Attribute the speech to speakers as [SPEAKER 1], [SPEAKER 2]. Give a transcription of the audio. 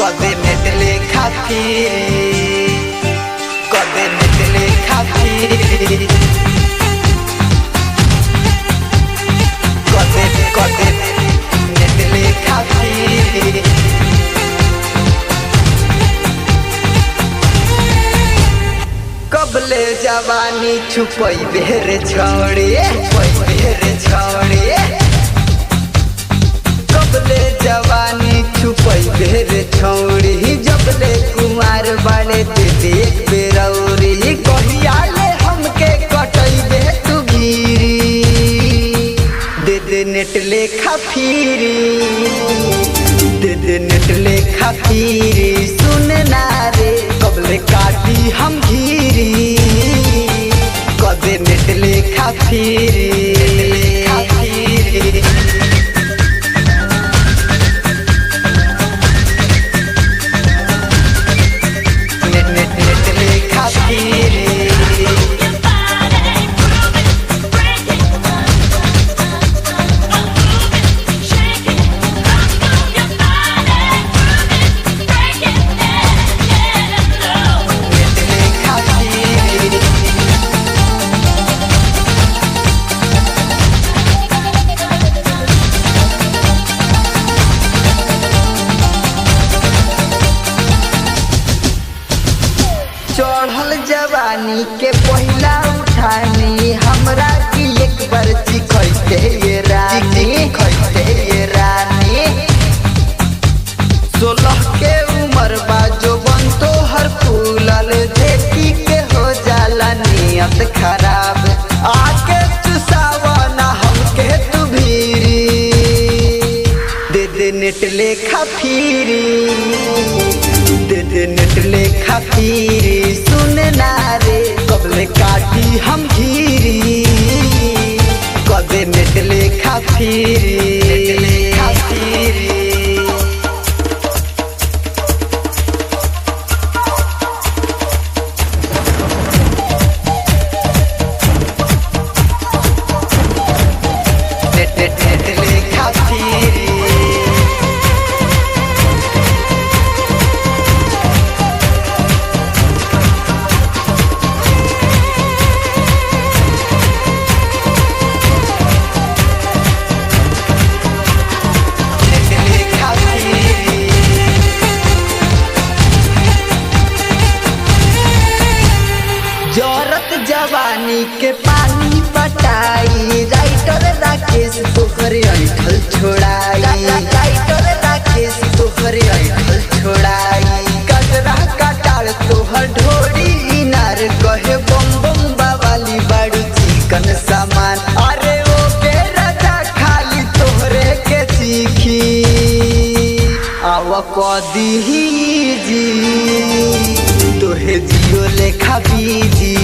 [SPEAKER 1] कदे नेटले खातिर कदे नेटले खातिर कदे कदे नेटले खातिर कबले जवानी छुपई बेरे छौड़े कबले जवानी छुपई बेरे छौड़ी जबले कुमार बाले ते देख बेरौरी कहिया ले हमके कटई दे तू गिरी दे दे नेटले खाफिरी दे दे नेटले खाफिरी सुन ना रे कबले काटी हम घिरी कदे नेटले खाफिरी चढ़ल जवानी के पहिला उठानी हमरा की एक बार चिखैते ये रानी 16 के उम्र बा जो बन तो हर फूलल देखी के हो जाला नियत खराब आके चुसावा ना हमके तू भीरी दे दे नेटले खाफिरी दे दे नेटले खाफिरी सुन ना रे कबले काटी हम घिरी कदे नेटले खाफिरी नेटले खाफिरी जरत जवानी के पानी पटाई राइटर राकेश पोखरे ऐठल छोड़ाई राइटर राकेश पोखरे ऐठल छोड़ाई कजरा काटार तोहर ढोरी इनार कहे बम बम बावाली बाड़ी चिकन सामान अरे ओ के राजा खाली तोहरे के सीखी आव कदी जी तोहे जियो लेखा बीजी